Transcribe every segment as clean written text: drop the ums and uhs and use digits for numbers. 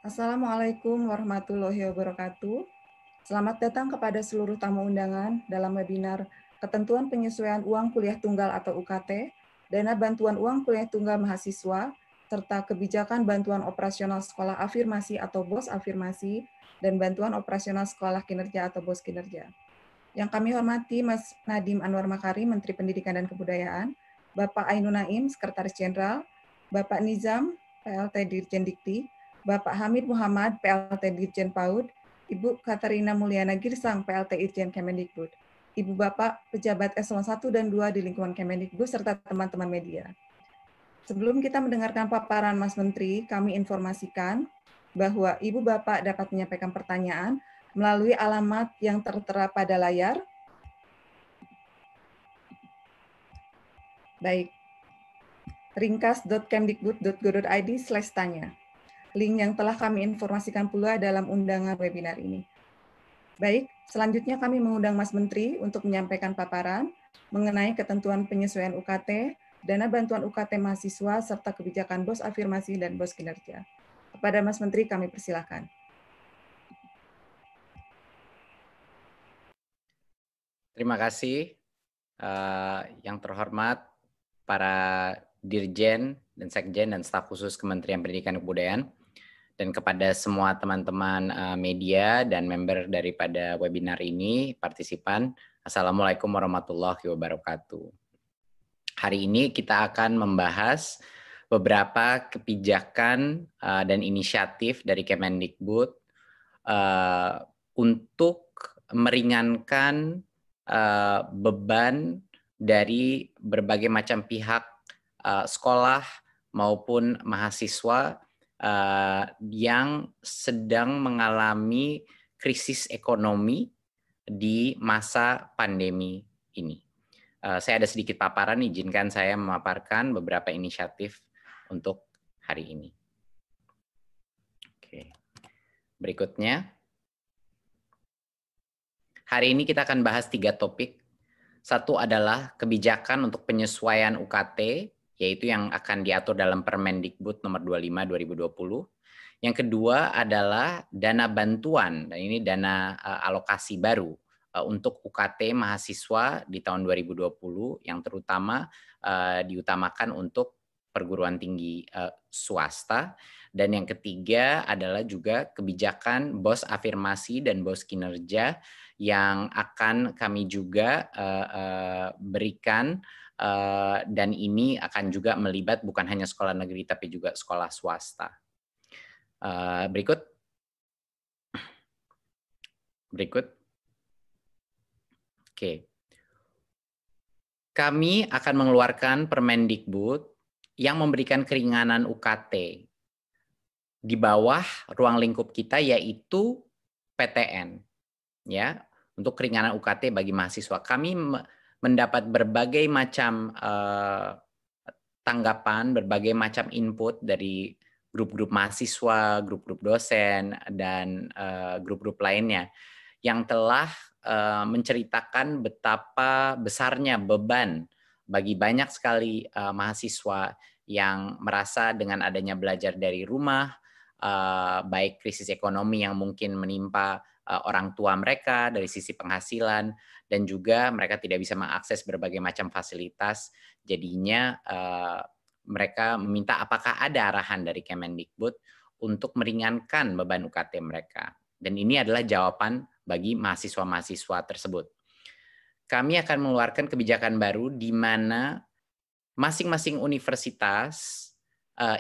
Assalamualaikum warahmatullahi wabarakatuh. Selamat datang kepada seluruh tamu undangan dalam webinar Ketentuan Penyesuaian Uang Kuliah Tunggal atau UKT, Dana Bantuan Uang Kuliah Tunggal Mahasiswa, serta Kebijakan Bantuan Operasional Sekolah Afirmasi atau BOS Afirmasi, dan Bantuan Operasional Sekolah Kinerja atau BOS Kinerja. Yang kami hormati Mas Nadiem Anwar Makarim, Menteri Pendidikan dan Kebudayaan, Bapak Ainun Naim, Sekretaris Jenderal, Bapak Nizam, PLT Dirjen Dikti, Bapak Hamid Muhammad, PLT Dirjen PAUD, Ibu Katarina Mulyana Girsang, PLT Irjen Kemendikbud, Ibu Bapak pejabat eselon 1 dan 2 di lingkungan Kemendikbud, serta teman-teman media. Sebelum kita mendengarkan paparan Mas Menteri, kami informasikan bahwa Ibu Bapak dapat menyampaikan pertanyaan melalui alamat yang tertera pada layar. Baik, ringkas.kemdikbud.go.id/tanya. Link yang telah kami informasikan pula dalam undangan webinar ini. Baik, selanjutnya kami mengundang Mas Menteri untuk menyampaikan paparan mengenai ketentuan penyesuaian UKT, dana bantuan UKT mahasiswa, serta kebijakan BOS afirmasi dan BOS kinerja. Kepada Mas Menteri kami persilakan. Terima kasih yang terhormat para Dirjen dan Sekjen dan staf khusus Kementerian Pendidikan dan Kebudayaan, dan kepada semua teman-teman media dan member daripada webinar ini, partisipan, Assalamualaikum warahmatullahi wabarakatuh. Hari ini kita akan membahas beberapa kebijakan dan inisiatif dari Kemendikbud untuk meringankan beban dari berbagai macam pihak sekolah maupun mahasiswa yang sedang mengalami krisis ekonomi di masa pandemi ini. Saya ada sedikit paparan, izinkan saya memaparkan beberapa inisiatif untuk hari ini. Oke. Berikutnya. Hari ini kita akan bahas 3 topik. Satu adalah kebijakan untuk penyesuaian UKT, yaitu yang akan diatur dalam Permendikbud nomor 25 2020. Yang kedua adalah dana bantuan, dan ini dana alokasi baru untuk UKT mahasiswa di tahun 2020 yang terutama diutamakan untuk perguruan tinggi swasta. Dan yang ketiga adalah juga kebijakan BOS afirmasi dan BOS kinerja yang akan kami juga berikan, dan ini akan juga melibat bukan hanya sekolah negeri tapi juga sekolah swasta. Berikut. Oke. Kami akan mengeluarkan Permendikbud yang memberikan keringanan UKT di bawah ruang lingkup kita, yaitu PTN. Ya, untuk keringanan UKT bagi mahasiswa. Kami mendapat berbagai macam tanggapan, berbagai macam input dari grup-grup mahasiswa, grup-grup dosen, dan grup-grup lainnya yang telah menceritakan betapa besarnya beban bagi banyak sekali mahasiswa yang merasa dengan adanya belajar dari rumah, baik krisis ekonomi yang mungkin menimpa orang tua mereka dari sisi penghasilan, dan juga mereka tidak bisa mengakses berbagai macam fasilitas. Jadinya mereka meminta apakah ada arahan dari Kemendikbud untuk meringankan beban UKT mereka. Dan ini adalah jawaban bagi mahasiswa-mahasiswa tersebut. Kami akan mengeluarkan kebijakan baru di mana masing-masing universitas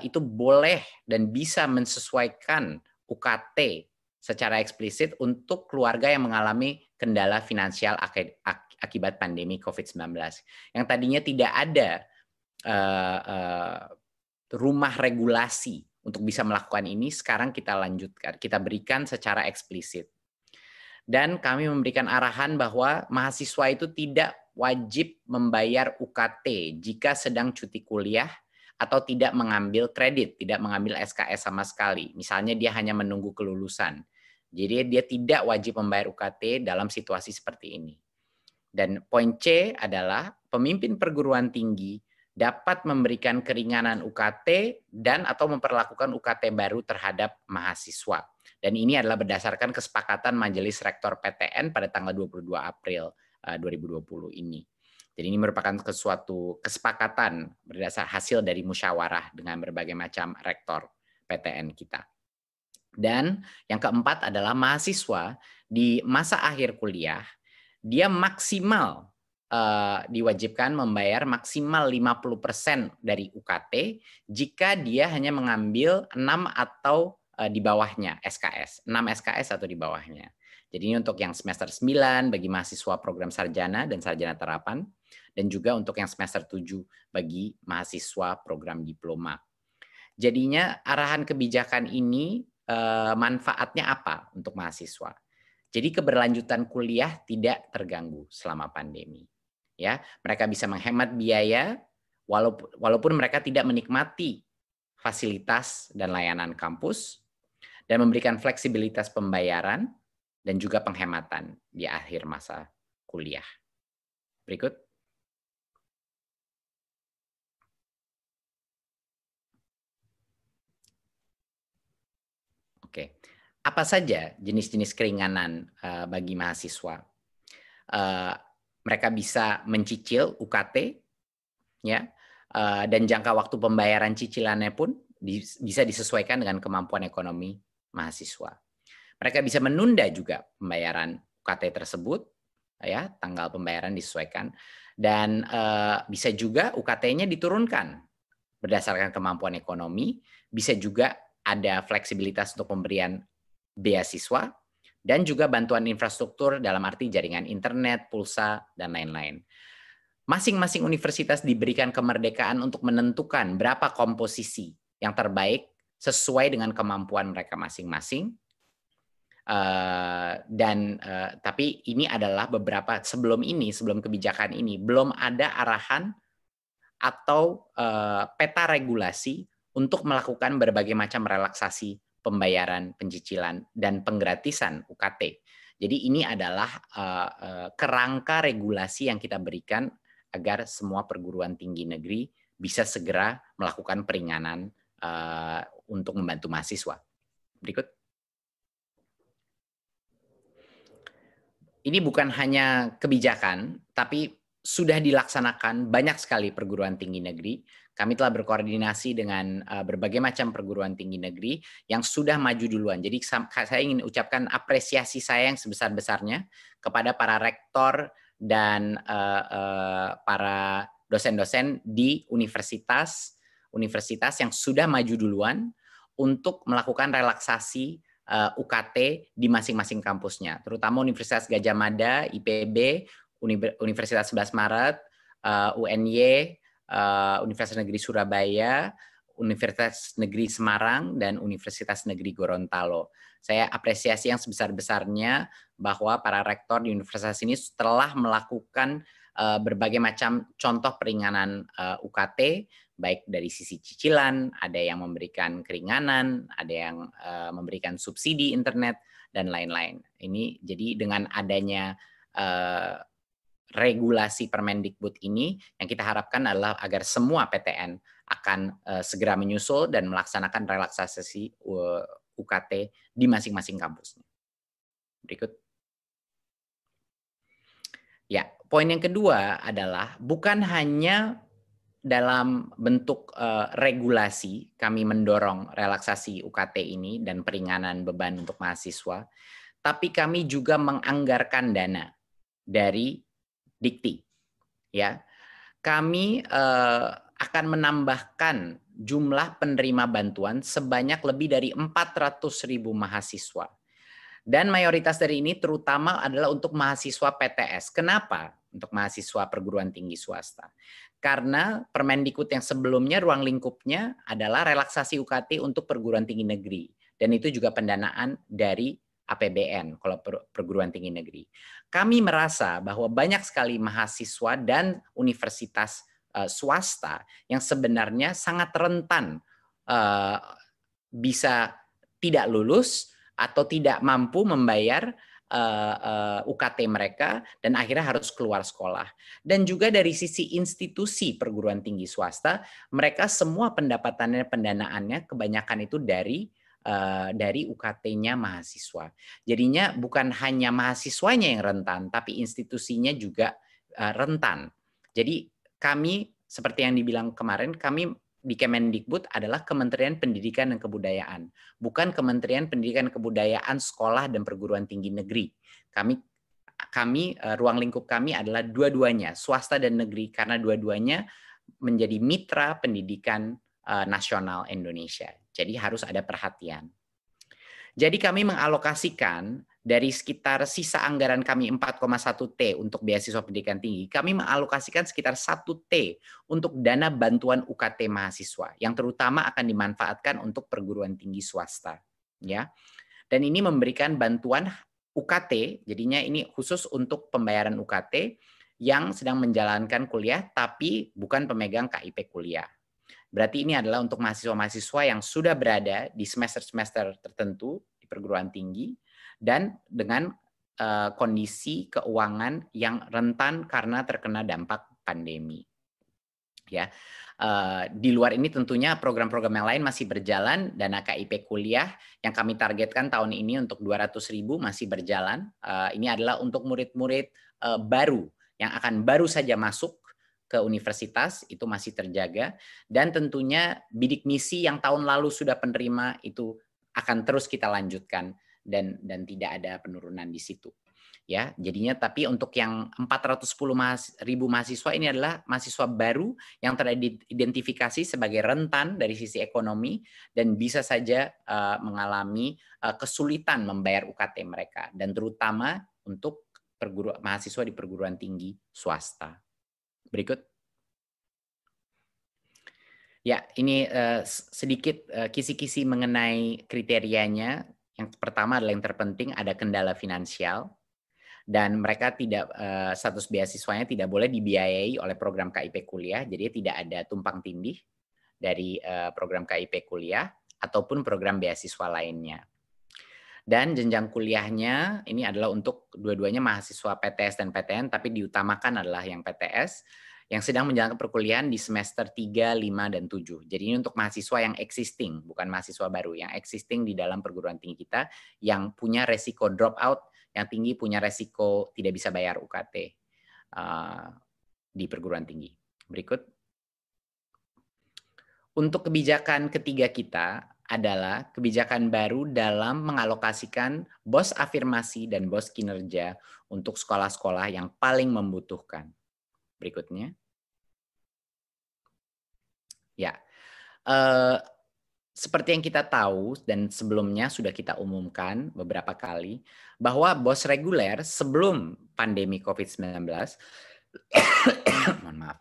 itu boleh dan bisa mensesuaikan UKT secara eksplisit untuk keluarga yang mengalami kendala finansial akibat pandemi COVID-19. Yang tadinya tidak ada rumah regulasi untuk bisa melakukan ini, sekarang kita lanjutkan, kita berikan secara eksplisit. Dan kami memberikan arahan bahwa mahasiswa itu tidak wajib membayar UKT jika sedang cuti kuliah atau tidak mengambil kredit, tidak mengambil SKS sama sekali. Misalnya dia hanya menunggu kelulusan. Jadi dia tidak wajib membayar UKT dalam situasi seperti ini. Dan poin C adalah pemimpin perguruan tinggi dapat memberikan keringanan UKT dan atau memperlakukan UKT baru terhadap mahasiswa. Dan ini adalah berdasarkan kesepakatan Majelis Rektor PTN pada tanggal 22 April 2020 ini. Jadi ini merupakan suatu kesepakatan berdasar hasil dari musyawarah dengan berbagai macam rektor PTN kita. Dan yang keempat adalah mahasiswa di masa akhir kuliah, dia maksimal diwajibkan membayar maksimal 50% dari UKT jika dia hanya mengambil 6 atau di bawahnya SKS, 6 SKS atau di bawahnya. Jadi ini untuk yang semester 9 bagi mahasiswa program sarjana dan sarjana terapan, dan juga untuk yang semester 7 bagi mahasiswa program diploma. Jadinya arahan kebijakan ini manfaatnya apa untuk mahasiswa? Jadi keberlanjutan kuliah tidak terganggu selama pandemi. Ya, mereka bisa menghemat biaya walaupun mereka tidak menikmati fasilitas dan layanan kampus dan memberikan fleksibilitas pembayaran dan juga penghematan di akhir masa kuliah. Berikut. Oke. Apa saja jenis-jenis keringanan bagi mahasiswa? Mereka bisa mencicil UKT, ya, dan jangka waktu pembayaran cicilannya pun bisa disesuaikan dengan kemampuan ekonomi mahasiswa. Mereka bisa menunda juga pembayaran UKT tersebut, ya, tanggal pembayaran disesuaikan, dan bisa juga UKT-nya diturunkan berdasarkan kemampuan ekonomi. Bisa juga ada fleksibilitas untuk pemberian beasiswa, dan juga bantuan infrastruktur dalam arti jaringan internet, pulsa, dan lain-lain. Masing-masing universitas diberikan kemerdekaan untuk menentukan berapa komposisi yang terbaik sesuai dengan kemampuan mereka masing-masing. Tapi ini adalah beberapa sebelum kebijakan ini belum ada arahan atau peta regulasi untuk melakukan berbagai macam relaksasi pembayaran, pencicilan, dan penggratisan UKT. Jadi ini adalah kerangka regulasi yang kita berikan agar semua perguruan tinggi negeri bisa segera melakukan peringanan untuk membantu mahasiswa. Berikut. Ini bukan hanya kebijakan, tapi sudah dilaksanakan banyak sekali perguruan tinggi negeri. Kami telah berkoordinasi dengan berbagai macam perguruan tinggi negeri yang sudah maju duluan. Jadi saya ingin ucapkan apresiasi saya yang sebesar-besarnya kepada para rektor dan para dosen-dosen di universitas yang sudah maju duluan untuk melakukan relaksasi UKT di masing-masing kampusnya, terutama Universitas Gadjah Mada, IPB, Universitas 11 Maret, UNY, Universitas Negeri Surabaya, Universitas Negeri Semarang, dan Universitas Negeri Gorontalo. Saya apresiasi yang sebesar-besarnya bahwa para rektor di universitas ini telah melakukan berbagai macam contoh peringanan UKT, baik dari sisi cicilan, ada yang memberikan keringanan, ada yang memberikan subsidi internet, dan lain-lain. Ini jadi dengan adanya regulasi Permendikbud ini, yang kita harapkan adalah agar semua PTN akan segera menyusul dan melaksanakan relaksasi UKT di masing-masing kampusnya. Berikut. Ya, poin yang kedua adalah bukan hanya dalam bentuk regulasi kami mendorong relaksasi UKT ini dan peringanan beban untuk mahasiswa, tapi kami juga menganggarkan dana dari Dikti. Ya, kami akan menambahkan jumlah penerima bantuan sebanyak lebih dari 400.000 mahasiswa. Dan mayoritas dari ini terutama adalah untuk mahasiswa PTS. Kenapa? Untuk mahasiswa perguruan tinggi swasta. Karena Permendikbud yang sebelumnya ruang lingkupnya adalah relaksasi UKT untuk perguruan tinggi negeri. Dan itu juga pendanaan dari APBN kalau perguruan tinggi negeri. Kami merasa bahwa banyak sekali mahasiswa dan universitas swasta yang sebenarnya sangat rentan bisa tidak lulus atau tidak mampu membayar UKT mereka dan akhirnya harus keluar sekolah. Dan juga dari sisi institusi perguruan tinggi swasta, mereka semua pendapatannya, pendanaannya kebanyakan itu dari UKT-nya mahasiswa. Jadinya bukan hanya mahasiswanya yang rentan, tapi institusinya juga rentan. Jadi kami, seperti yang dibilang kemarin, kami di Kemendikbud adalah Kementerian Pendidikan dan Kebudayaan, bukan Kementerian Pendidikan dan Kebudayaan Sekolah dan Perguruan Tinggi Negeri. Kami ruang lingkup kami adalah dua-duanya, swasta dan negeri, karena dua-duanya menjadi mitra pendidikan nasional Indonesia. Jadi harus ada perhatian. Jadi kami mengalokasikan dari sekitar sisa anggaran kami 4,1 T untuk beasiswa pendidikan tinggi, kami mengalokasikan sekitar 1 T untuk dana bantuan UKT mahasiswa yang terutama akan dimanfaatkan untuk perguruan tinggi swasta, ya. Dan ini memberikan bantuan UKT, jadinya ini khusus untuk pembayaran UKT yang sedang menjalankan kuliah tapi bukan pemegang KIP kuliah. Berarti ini adalah untuk mahasiswa-mahasiswa yang sudah berada di semester-semester tertentu di perguruan tinggi dan dengan kondisi keuangan yang rentan karena terkena dampak pandemi. Ya, di luar ini tentunya program-program yang lain masih berjalan. Dana KIP kuliah yang kami targetkan tahun ini untuk 200.000 masih berjalan. Ini adalah untuk murid-murid baru yang akan baru saja masuk ke universitas, itu masih terjaga. Dan tentunya bidik misi yang tahun lalu sudah penerima itu akan terus kita lanjutkan dan tidak ada penurunan di situ. Ya, jadinya tapi untuk yang 410.000 mahasiswa ini adalah mahasiswa baru yang teridentifikasi sebagai rentan dari sisi ekonomi dan bisa saja mengalami kesulitan membayar UKT mereka, dan terutama untuk mahasiswa di perguruan tinggi swasta. Berikut. Ya, ini sedikit kisi-kisi mengenai kriterianya. Yang pertama adalah yang terpenting ada kendala finansial, dan mereka tidak status beasiswanya tidak boleh dibiayai oleh program KIP kuliah, jadi tidak ada tumpang tindih dari program KIP kuliah ataupun program beasiswa lainnya. Dan jenjang kuliahnya ini adalah untuk dua-duanya mahasiswa PTS dan PTN, tapi diutamakan adalah yang PTS yang sedang menjalankan perkuliahan di semester 3, 5, dan 7. Jadi ini untuk mahasiswa yang existing, bukan mahasiswa baru, yang existing di dalam perguruan tinggi kita, yang punya resiko drop out yang tinggi, punya resiko tidak bisa bayar UKT di perguruan tinggi. Berikut. Untuk kebijakan ketiga kita adalah kebijakan baru dalam mengalokasikan BOS afirmasi dan BOS kinerja untuk sekolah-sekolah yang paling membutuhkan. Berikutnya. Ya, seperti yang kita tahu dan sebelumnya sudah kita umumkan beberapa kali, bahwa BOS reguler sebelum pandemi COVID-19, mohon maaf,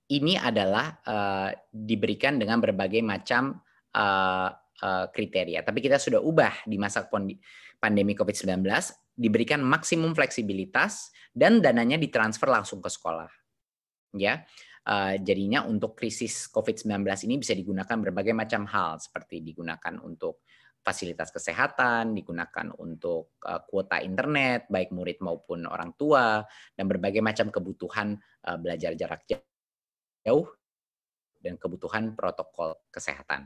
ini adalah diberikan dengan berbagai macam kriteria. Tapi kita sudah ubah di masa pandemi COVID-19, diberikan maksimum fleksibilitas dan dananya ditransfer langsung ke sekolah. Ya. Jadinya untuk krisis COVID-19 ini bisa digunakan berbagai macam hal, seperti digunakan untuk fasilitas kesehatan, digunakan untuk kuota internet, baik murid maupun orang tua, dan berbagai macam kebutuhan belajar jarak jauh, dan kebutuhan protokol kesehatan.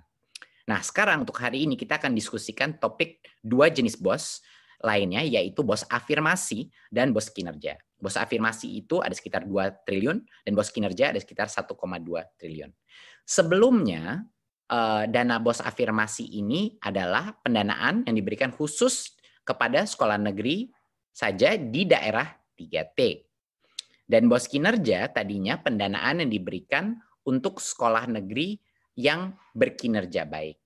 Nah, sekarang untuk hari ini kita akan diskusikan topik 2 jenis BOS lainnya, yaitu BOS afirmasi dan BOS kinerja. BOS afirmasi itu ada sekitar 2 triliun dan BOS kinerja ada sekitar 1,2 triliun. Sebelumnya, dana BOS afirmasi ini adalah pendanaan yang diberikan khusus kepada sekolah negeri saja di daerah 3T. Dan BOS kinerja tadinya pendanaan yang diberikan untuk sekolah negeri yang berkinerja baik.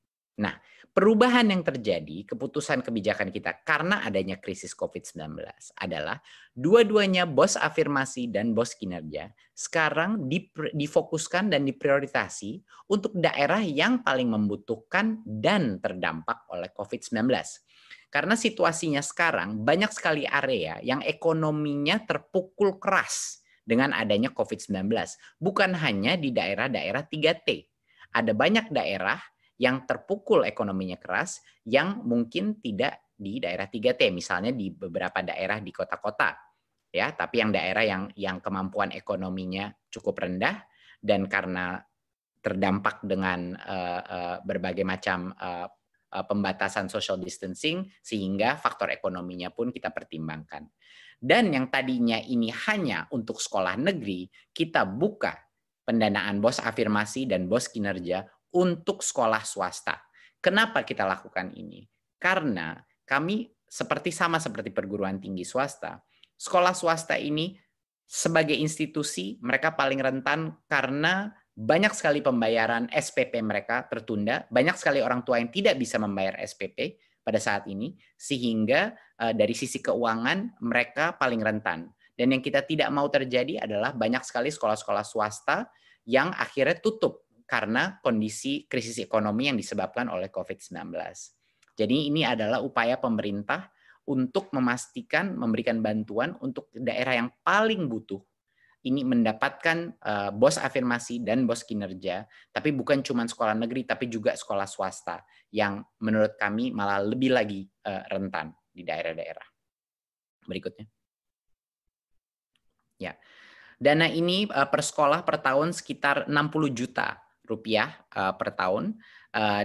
Nah, perubahan yang terjadi, keputusan kebijakan kita karena adanya krisis COVID-19 adalah dua-duanya BOS afirmasi dan BOS kinerja sekarang difokuskan dan diprioritasi untuk daerah yang paling membutuhkan dan terdampak oleh COVID-19. Karena situasinya sekarang banyak sekali area yang ekonominya terpukul keras dengan adanya COVID-19. Bukan hanya di daerah-daerah 3T. Ada banyak daerah yang terpukul ekonominya keras, yang mungkin tidak di daerah 3T, misalnya di beberapa daerah di kota-kota, ya, tapi yang daerah yang kemampuan ekonominya cukup rendah dan karena terdampak dengan berbagai macam pembatasan social distancing, sehingga faktor ekonominya pun kita pertimbangkan. Dan yang tadinya ini hanya untuk sekolah negeri, kita buka pendanaan BOS afirmasi dan BOS kinerja untuk sekolah swasta. Kenapa kita lakukan ini? Karena kami sama seperti perguruan tinggi swasta, sekolah swasta ini sebagai institusi mereka paling rentan karena banyak sekali pembayaran SPP mereka tertunda, banyak sekali orang tua yang tidak bisa membayar SPP pada saat ini, sehingga dari sisi keuangan mereka paling rentan. Dan yang kita tidak mau terjadi adalah banyak sekali sekolah-sekolah swasta yang akhirnya tutup karena kondisi krisis ekonomi yang disebabkan oleh COVID-19. Jadi ini adalah upaya pemerintah untuk memastikan memberikan bantuan untuk daerah yang paling butuh ini mendapatkan BOS afirmasi dan BOS kinerja, tapi bukan cuma sekolah negeri, tapi juga sekolah swasta yang menurut kami malah lebih lagi rentan di daerah-daerah. Berikutnya. Ya, dana ini per sekolah per tahun sekitar 60 juta rupiah per tahun,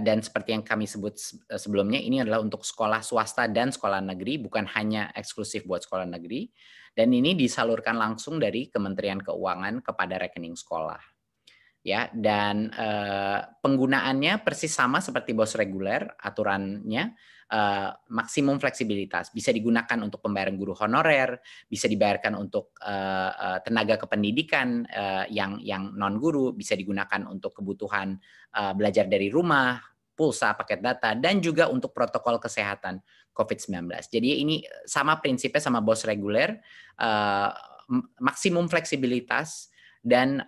dan seperti yang kami sebut sebelumnya, ini adalah untuk sekolah swasta dan sekolah negeri, bukan hanya eksklusif buat sekolah negeri. Dan ini disalurkan langsung dari Kementerian Keuangan kepada rekening sekolah. Ya, dan penggunaannya persis sama seperti BOS reguler, aturannya maksimum fleksibilitas. Bisa digunakan untuk pembayaran guru honorer, bisa dibayarkan untuk tenaga kependidikan yang non guru, bisa digunakan untuk kebutuhan belajar dari rumah, pulsa, paket data, dan juga untuk protokol kesehatan COVID-19. Jadi ini sama prinsipnya sama BOS reguler, maksimum fleksibilitas dan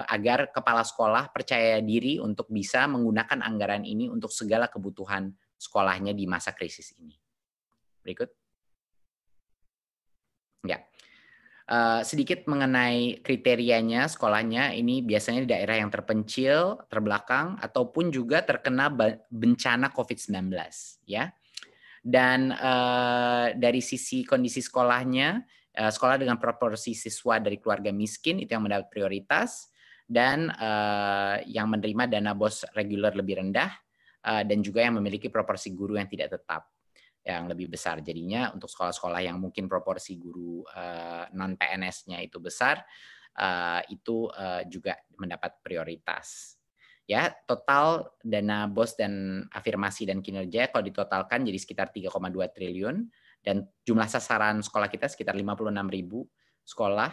agar kepala sekolah percaya diri untuk bisa menggunakan anggaran ini untuk segala kebutuhan sekolahnya di masa krisis ini. Berikut. Ya. Sedikit mengenai kriterianya sekolahnya, ini biasanya di daerah yang terpencil, terbelakang, ataupun juga terkena bencana COVID-19, ya. Dan dari sisi kondisi sekolahnya, sekolah dengan proporsi siswa dari keluarga miskin itu yang mendapat prioritas, dan yang menerima dana BOS reguler lebih rendah, dan juga yang memiliki proporsi guru yang tidak tetap yang lebih besar. Jadinya untuk sekolah-sekolah yang mungkin proporsi guru non PNS-nya itu besar, itu juga mendapat prioritas. Ya, total dana BOS dan afirmasi dan kinerja kalau ditotalkan jadi sekitar 3,2 triliun, dan jumlah sasaran sekolah kita sekitar 56.000 sekolah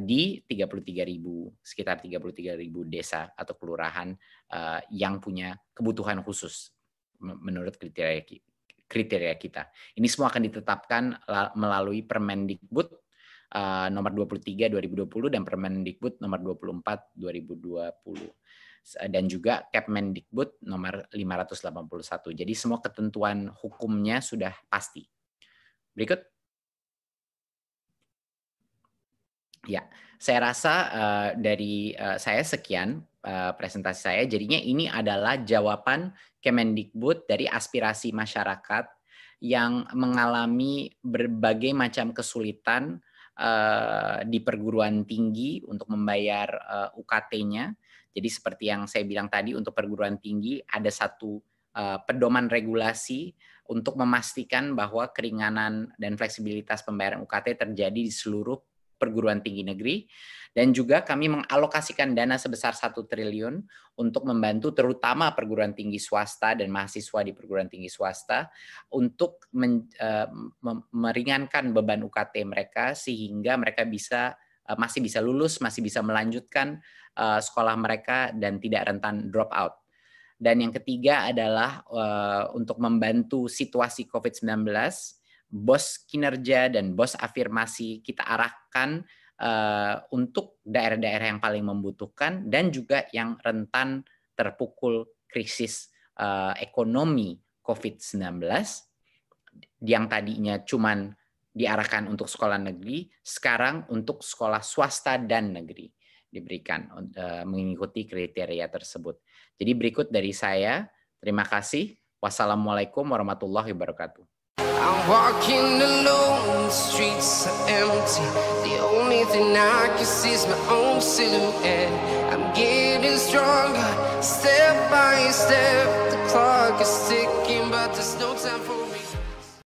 di 33.000, sekitar 33.000 desa atau kelurahan yang punya kebutuhan khusus menurut kriteria kita. Ini semua akan ditetapkan melalui Permendikbud nomor 23 2020 dan Permendikbud nomor 24 2020. Dan juga Kepmendikbud nomor 581. Jadi semua ketentuan hukumnya sudah pasti. Berikut. Ya, saya rasa dari saya sekian presentasi saya. Jadinya ini adalah jawaban Kemendikbud dari aspirasi masyarakat yang mengalami berbagai macam kesulitan di perguruan tinggi untuk membayar UKT-nya. Jadi seperti yang saya bilang tadi, untuk perguruan tinggi ada satu pedoman regulasi untuk memastikan bahwa keringanan dan fleksibilitas pembayaran UKT terjadi di seluruh perguruan tinggi negeri, dan juga kami mengalokasikan dana sebesar 1 triliun untuk membantu terutama perguruan tinggi swasta dan mahasiswa di perguruan tinggi swasta untuk meringankan beban UKT mereka sehingga mereka masih bisa lulus, masih bisa melanjutkan sekolah mereka dan tidak rentan drop out. Dan yang ketiga adalah untuk membantu situasi COVID-19, BOS kinerja dan BOS afirmasi kita arahkan untuk daerah-daerah yang paling membutuhkan dan juga yang rentan terpukul krisis ekonomi COVID-19, yang tadinya cuman diarahkan untuk sekolah negeri, sekarang untuk sekolah swasta dan negeri diberikan mengikuti kriteria tersebut. Jadi berikut dari saya, terima kasih. Wassalamualaikum warahmatullahi wabarakatuh. I'm walking alone, the streets are empty. The only thing I can see is my own silhouette. I'm getting stronger, step by step. The clock is ticking, but there's no time for